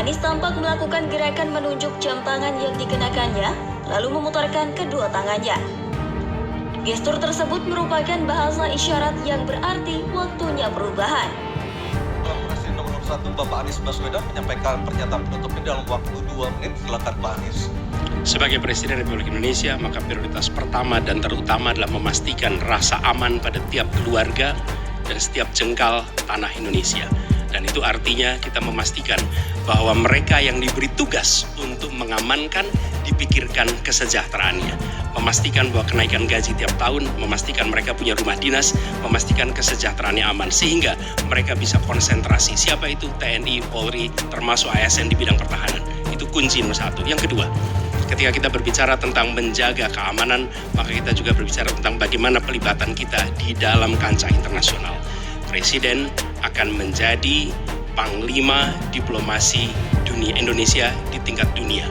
Anies tampak melakukan gerakan menunjuk jam tangan yang dikenakannya, lalu memutarkan kedua tangannya. Gestur tersebut merupakan bahasa isyarat yang berarti waktunya perubahan. Presiden nomor 1 Bapak Anies Baswedan menyampaikan pernyataan penutupnya dalam waktu 2 menit. Silakan Pak Anies. Sebagai Presiden Republik Indonesia, maka prioritas pertama dan terutama adalah memastikan rasa aman pada tiap keluarga dan setiap jengkal tanah Indonesia. Dan itu artinya kita memastikan bahwa mereka yang diberi tugas untuk mengamankan dipikirkan kesejahteraannya. Memastikan bahwa kenaikan gaji tiap tahun, memastikan mereka punya rumah dinas, memastikan kesejahteraannya aman. Sehingga mereka bisa konsentrasi. Siapa itu? TNI, Polri, termasuk ASN di bidang pertahanan. Itu kunci nomor 1. Yang kedua, ketika kita berbicara tentang menjaga keamanan, maka kita juga berbicara tentang bagaimana pelibatan kita di dalam kancah internasional. Presiden akan menjadi panglima diplomasi dunia Indonesia di tingkat dunia.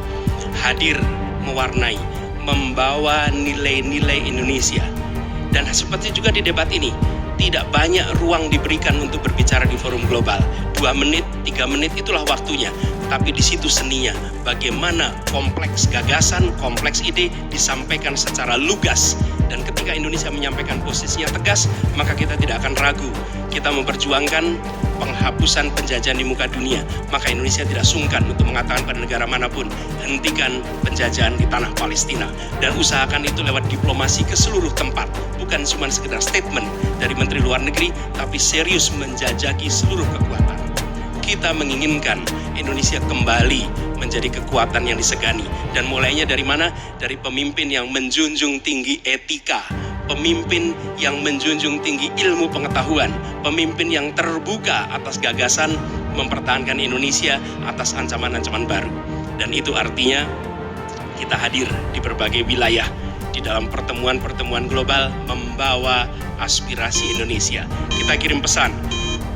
Hadir, mewarnai, membawa nilai-nilai Indonesia. Dan seperti juga di debat ini, tidak banyak ruang diberikan untuk berbicara di forum global. 2 menit, 3 menit itulah waktunya. Tapi di situ seninya, bagaimana kompleks gagasan, kompleks ide disampaikan secara lugas. Dan ketika Indonesia menyampaikan posisinya tegas, maka kita tidak akan ragu. Kita memperjuangkan penghapusan penjajahan di muka dunia. Maka Indonesia tidak sungkan untuk mengatakan pada negara manapun, hentikan penjajahan di tanah Palestina. Dan usahakan itu lewat diplomasi ke seluruh tempat. Bukan cuma sekedar statement dari Menteri Luar Negeri, tapi serius menjajaki seluruh kekuatan. Kita menginginkan Indonesia kembali menjadi kekuatan yang disegani. Dan mulainya dari mana? Dari pemimpin yang menjunjung tinggi etika, pemimpin yang menjunjung tinggi ilmu pengetahuan, pemimpin yang terbuka atas gagasan mempertahankan Indonesia atas ancaman-ancaman baru. Dan itu artinya kita hadir di berbagai wilayah di dalam pertemuan-pertemuan global membawa aspirasi Indonesia. Kita kirim pesan,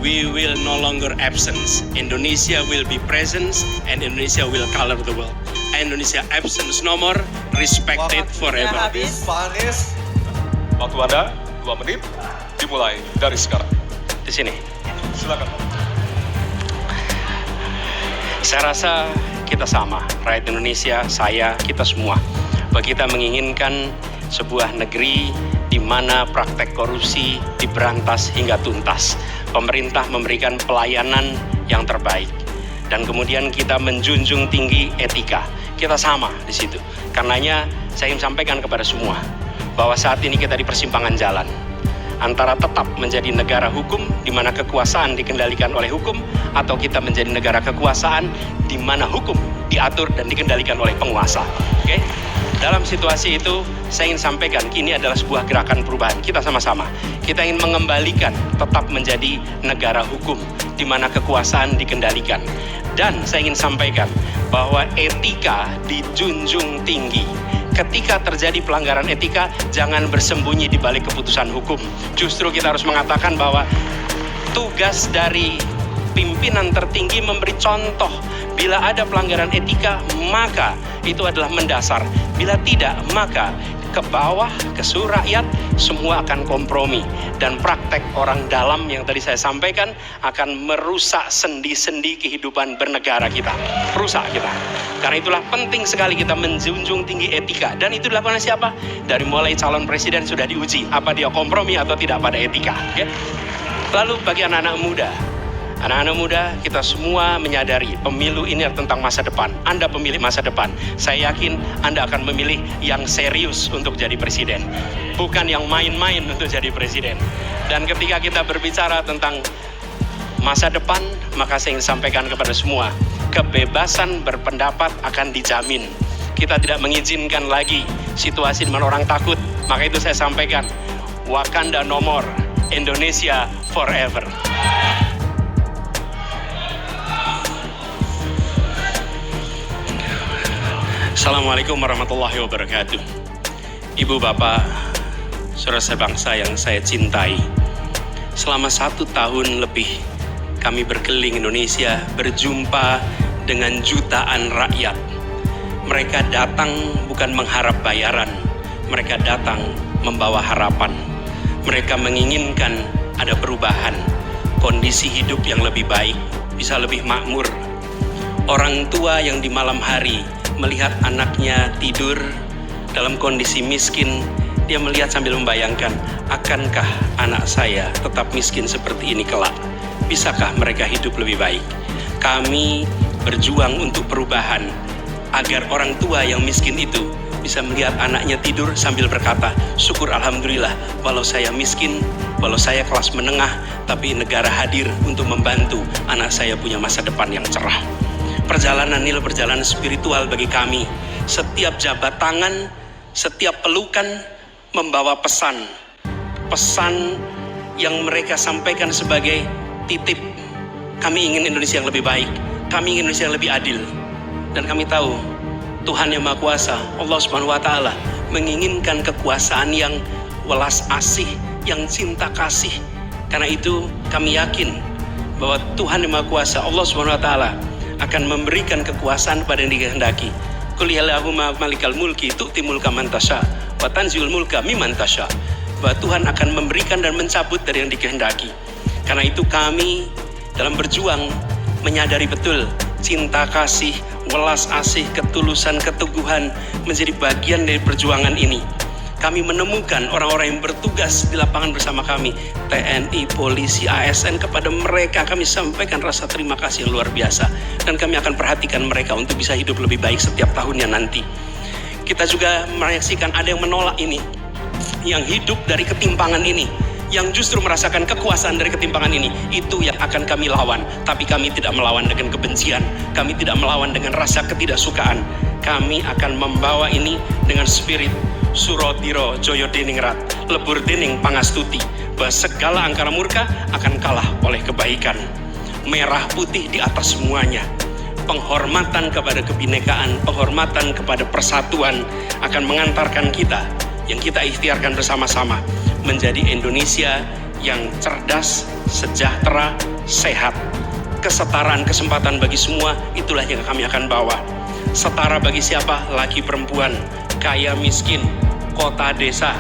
we will no longer absence. Indonesia will be presence and Indonesia will color the world. Indonesia absence no more, respected forever. Pak Anies. Waktu Anda 2 menit dimulai dari sekarang. Di sini. Silakan. Saya rasa kita sama, rakyat Indonesia, saya, kita semua. Bahwa kita menginginkan sebuah negeri di mana praktek korupsi diberantas hingga tuntas. Pemerintah memberikan pelayanan yang terbaik. Dan kemudian kita menjunjung tinggi etika. Kita sama di situ. Karenanya saya ingin sampaikan kepada semua bahwa saat ini kita di persimpangan jalan antara tetap menjadi negara hukum di mana kekuasaan dikendalikan oleh hukum, atau kita menjadi negara kekuasaan di mana hukum diatur dan dikendalikan oleh penguasa. Oke? Dalam situasi itu saya ingin sampaikan ini adalah sebuah gerakan perubahan. Kita sama-sama. Kita ingin mengembalikan tetap menjadi negara hukum di mana kekuasaan dikendalikan. Dan saya ingin sampaikan bahwa etika dijunjung tinggi. Ketika terjadi pelanggaran etika, jangan bersembunyi di balik keputusan hukum. Justru kita harus mengatakan bahwa tugas dari pimpinan tertinggi memberi contoh. Bila ada pelanggaran etika, maka itu adalah mendasar. Bila tidak, maka ke bawah, ke seluruh rakyat, semua akan kompromi. Dan praktek orang dalam yang tadi saya sampaikan akan merusak sendi-sendi kehidupan bernegara kita. Rusak kita. Karena itulah penting sekali kita menjunjung tinggi etika. Dan itu dilakukan oleh siapa? Dari mulai calon presiden sudah diuji. Apa dia kompromi atau tidak pada etika. Okay? Lalu bagi anak-anak muda. Anak-anak muda, kita semua menyadari pemilu ini adalah tentang masa depan. Anda pemilih masa depan. Saya yakin Anda akan memilih yang serius untuk jadi presiden. Bukan yang main-main untuk jadi presiden. Dan ketika kita berbicara tentang masa depan, maka saya ingin sampaikan kepada semua, kebebasan berpendapat akan dijamin. Kita tidak mengizinkan lagi situasi di mana orang takut. Maka itu saya sampaikan, Wakanda no more, Indonesia forever. Assalamualaikum warahmatullahi wabarakatuh. Ibu bapak, saudara sebangsa yang saya cintai, selama 1 tahun lebih kami berkeliling Indonesia, berjumpa dengan jutaan rakyat. Mereka datang bukan mengharap bayaran, mereka datang membawa harapan. Mereka menginginkan ada perubahan, kondisi hidup yang lebih baik, bisa lebih makmur. Orang tua yang di malam hari melihat anaknya tidur dalam kondisi miskin, dia melihat sambil membayangkan, akankah anak saya tetap miskin seperti ini kelak? Bisakah mereka hidup lebih baik? Kami berjuang untuk perubahan agar orang tua yang miskin itu bisa melihat anaknya tidur sambil berkata, syukur alhamdulillah, walau saya miskin, walau saya kelas menengah, tapi negara hadir untuk membantu anak saya punya masa depan yang cerah. Perjalanan ini adalah perjalanan spiritual bagi kami. Setiap jabat tangan, setiap pelukan membawa pesan. Pesan yang mereka sampaikan sebagai titip. Kami ingin Indonesia yang lebih baik. Kami ingin Indonesia yang lebih adil. Dan kami tahu Tuhan yang Maha Kuasa, Allah Subhanahu wa Ta'ala, menginginkan kekuasaan yang welas asih, yang cinta kasih. Karena itu kami yakin bahwa Tuhan yang Maha Kuasa, Allah Subhanahu wa Ta'ala, akan memberikan kekuasaan pada yang dikehendaki. Qul yallahumma malikal mulki tu'ti mulka man tasya wa tanzi'ul mulka mimman tasya. Bahwa Tuhan akan memberikan dan mencabut dari yang dikehendaki. Karena itu kami dalam berjuang menyadari betul cinta kasih, welas asih, ketulusan, keteguhan menjadi bagian dari perjuangan ini. Kami menemukan orang-orang yang bertugas di lapangan bersama kami, TNI, polisi, ASN, kepada mereka kami sampaikan rasa terima kasih yang luar biasa. Dan kami akan perhatikan mereka untuk bisa hidup lebih baik setiap tahunnya nanti. Kita juga menyaksikan ada yang menolak ini, yang hidup dari ketimpangan ini, yang justru merasakan kekuasaan dari ketimpangan ini. Itu yang akan kami lawan. Tapi kami tidak melawan dengan kebencian, kami tidak melawan dengan rasa ketidaksukaan. Kami akan membawa ini dengan spirit Surodiro Joyo Diningrat, lebur dening pangastuti, bahwa segala angkara murka akan kalah oleh kebaikan. Merah putih di atas semuanya. Penghormatan kepada kebinekaan, penghormatan kepada persatuan akan mengantarkan kita, yang kita ikhtiarkan bersama-sama, menjadi Indonesia yang cerdas, sejahtera, sehat. Kesetaraan kesempatan bagi semua, itulah yang kami akan bawa. Setara bagi siapa? Laki perempuan, kaya miskin, kota desa,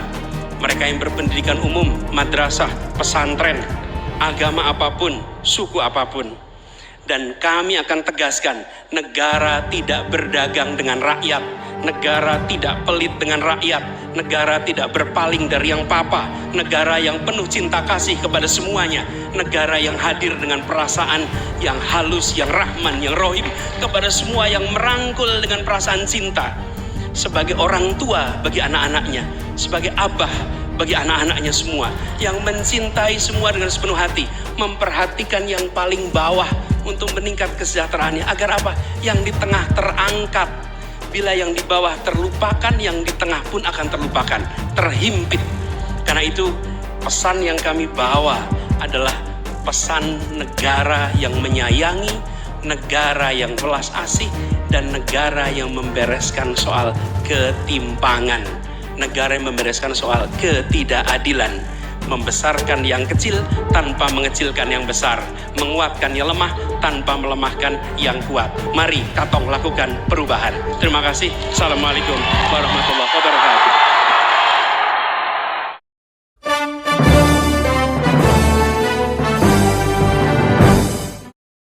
mereka yang berpendidikan umum, madrasah, pesantren, agama apapun, suku apapun. Dan kami akan tegaskan, negara tidak berdagang dengan rakyat, negara tidak pelit dengan rakyat, negara tidak berpaling dari yang papa, negara yang penuh cinta kasih kepada semuanya, negara yang hadir dengan perasaan yang halus, yang rahman, yang rohim kepada semua, yang merangkul dengan perasaan cinta. Sebagai orang tua bagi anak-anaknya, sebagai abah bagi anak-anaknya semua, yang mencintai semua dengan sepenuh hati, memperhatikan yang paling bawah untuk meningkat kesejahteraannya. Agar apa? Yang di tengah terangkat. Bila yang di bawah terlupakan, yang di tengah pun akan terlupakan, terhimpit. Karena itu pesan yang kami bawa adalah pesan negara yang menyayangi, negara yang welas asih, dan negara yang membereskan soal ketimpangan, negara yang membereskan soal ketidakadilan, membesarkan yang kecil tanpa mengecilkan yang besar, menguatkan yang lemah tanpa melemahkan yang kuat. Mari katong lakukan perubahan. Terima kasih. Assalamualaikum warahmatullahi wabarakatuh.